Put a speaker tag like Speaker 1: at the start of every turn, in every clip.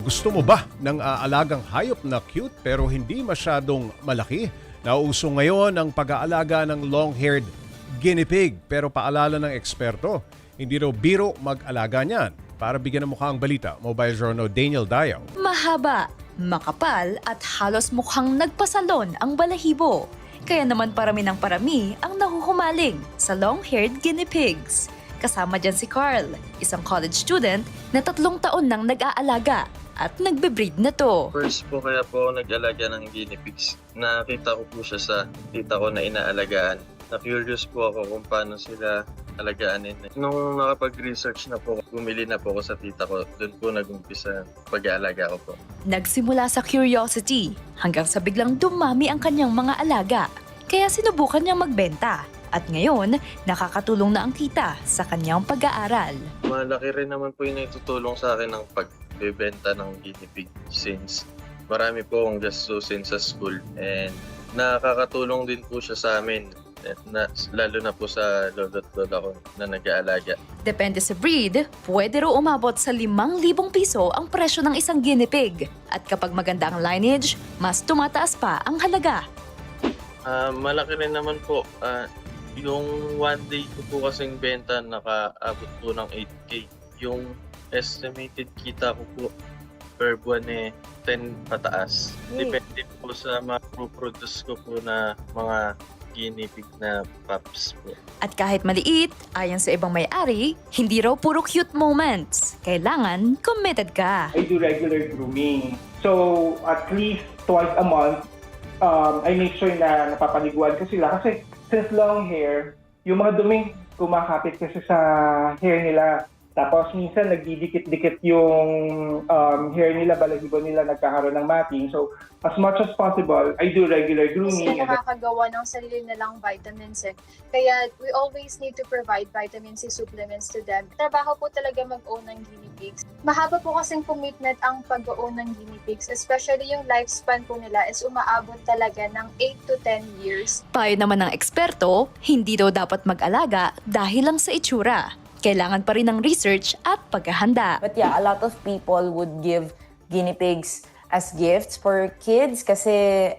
Speaker 1: Gusto mo ba ng aalagang hayop na cute pero hindi masyadong malaki? Nauuso ngayon ang pag-aalaga ng long-haired guinea pig pero paalala ng eksperto, hindi raw biro mag-alaga niyan. Para bigyan ng mukha ang balita, Mobile Journal Daniel Dayaw.
Speaker 2: Mahaba, makapal at halos mukhang nagpasalon ang balahibo. Kaya naman parami ng parami ang nahuhumaling sa long-haired guinea pigs. Kasama dyan si Carl, isang college student na 3 taon nang nag-aalaga at nagbe-breed na to.
Speaker 3: First po kaya po ako nag-alaga ng guinea pigs. Nakita ko po siya sa tita ko na inaalagaan. Na-curious po ako kung paano sila alagaanin. Nung nakapag-research na po, bumili na po ako sa tita ko. Doon po nag-umpisa pag-aalaga ko po.
Speaker 2: Nagsimula sa curiosity hanggang sa biglang dumami ang kanyang mga alaga. Kaya sinubukan niyang magbenta. At ngayon, nakakatulong na ang kita sa kanyang pag-aaral.
Speaker 3: Malaki rin naman po yung naitutulong sa akin ng pagbebenta ng guinea pig since marami po akong gastusin sa school and nakakatulong din po siya sa amin. Lalo na po sa lolo't lola ko na nag-aalaga.
Speaker 2: Depende sa breed, pwede raw umabot sa 5,000 piso ang presyo ng isang guinea pig. At kapag maganda ang lineage, mas tumataas pa ang halaga.
Speaker 3: Malaki rin naman po. Yung one day ko po kasing benta nakaabot po ng 8K. Yung estimated kita ko po per buwan 10 pataas. Depende po sa mga produce ko po na mga guinea pig na pups po.
Speaker 2: At kahit maliit, ayon sa ibang may-ari, hindi raw puro cute moments. Kailangan committed ka.
Speaker 4: I do regular grooming. So, at least twice a month, I make sure na napapaliguan ko sila. Kasi since long hair, yung mga duming kumakapit kasi sa hair nila. Tapos minsan nagdidikit-dikit yung hair nila, balahibo nila, nagkakaroon ng matting. So, as much as possible, I do regular grooming.
Speaker 5: Kasi nakakagawa ng sarili nilang vitamins eh. Kaya we always need to provide vitamin C supplements to them. Trabaho po talaga mag-own ng guinea pigs. Mahaba po kasing commitment ang pag-own ng guinea pigs. Especially yung lifespan po nila is umaabot talaga ng 8 to 10 years.
Speaker 2: Payo naman ng eksperto, hindi daw dapat mag-alaga dahil lang sa itsura. Kailangan pa rin ng research at paghahanda.
Speaker 6: But yeah, a lot of people would give guinea pigs as gifts for kids kasi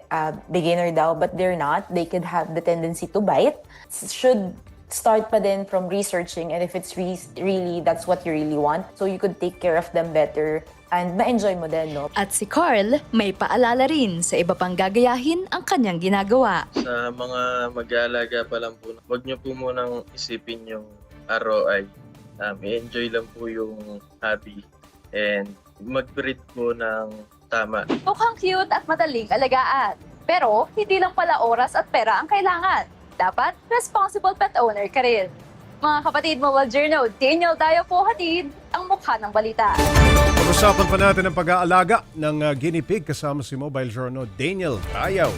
Speaker 6: beginner daw, but they're not. They could have the tendency to bite. Should start pa din from researching and if it's really that's what you really want. So you could take care of them better and ma-enjoy mo din, no?
Speaker 2: At si Carl, may paalala rin sa iba pang gagayahin ang kanyang ginagawa.
Speaker 3: Sa mga mag-aalaga pa lang po, huwag niyo po munang isipin yung ROI. I-enjoy lang po yung hobby and mag-breed po ng tama.
Speaker 2: Mukhang cute at madaling alagaan. Pero hindi lang pala oras at pera ang kailangan. Dapat responsible pet owner ka rin. Mga kapatid, Mobile Journal, Daniel Dayaw po hatid ang mukha ng balita.
Speaker 1: Pag-usapan pa natin ang pag-aalaga ng guinea pig kasama si Mobile Journal Daniel Dayaw.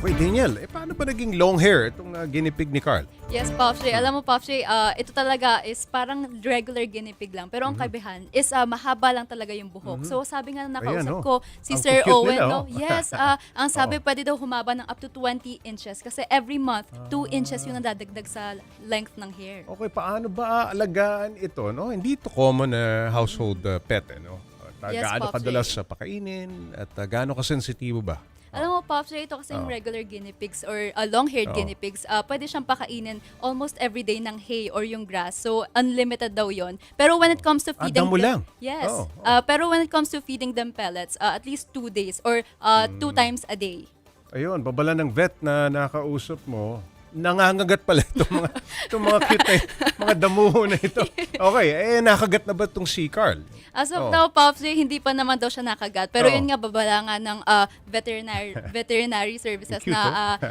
Speaker 1: Wait, Daniel, paano ba naging long hair itong guinea pig ni Carl?
Speaker 7: Yes, Popshay. Alam mo, Popshay, ito talaga is parang regular guinea pig lang. Pero ang kaibahan is mahaba lang talaga yung buhok. So sabi nga na nakausap ko si
Speaker 1: Ang
Speaker 7: Sir
Speaker 1: cute
Speaker 7: Owen,
Speaker 1: nila,
Speaker 7: no? Yes, ang sabi pwede daw humaba ng up to 20 inches kasi every month 2 inches yung nadadagdag sa length ng hair.
Speaker 1: Okay, paano ba aalagaan ito? No? Hindi ito common na household pet. No?
Speaker 7: Yes,
Speaker 1: Gaano
Speaker 7: Popsy.
Speaker 1: kadalas sa pakainin at gaano kasensitibo ba?
Speaker 7: Alam mo, Popshay, ito kasi yung regular guinea pigs or long-haired guinea pigs, pwede siyang pakainin almost every day ng hay or yung grass. So, unlimited daw yon. Pero when it comes to feeding
Speaker 1: damo lang?
Speaker 7: Yes.
Speaker 1: Oh.
Speaker 7: Pero when it comes to feeding them pellets, at least 2 days or 2 times a day.
Speaker 1: Ayun, babala ng vet na nakausap mo, nangangagat pala itong mga cute na mga damuho na ito. Okay, nakagat na ba itong si Carl?
Speaker 7: As of now, Popsy, hindi pa naman daw siya nakagat. Pero yun nga, babala nga ng veterinary services
Speaker 1: Cute,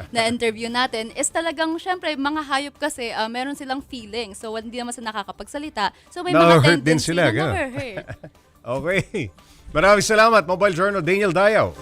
Speaker 7: na interview natin is talagang, syempre, mga hayop kasi, meron silang feeling. So, hindi naman sila nakakapagsalita. So, may mga
Speaker 1: Na-hurt din
Speaker 7: tendency
Speaker 1: sila,
Speaker 7: na
Speaker 1: ganun.
Speaker 7: na-hurt.
Speaker 1: Okay. Maraming salamat, Mobile Journal Daniel Dayaw.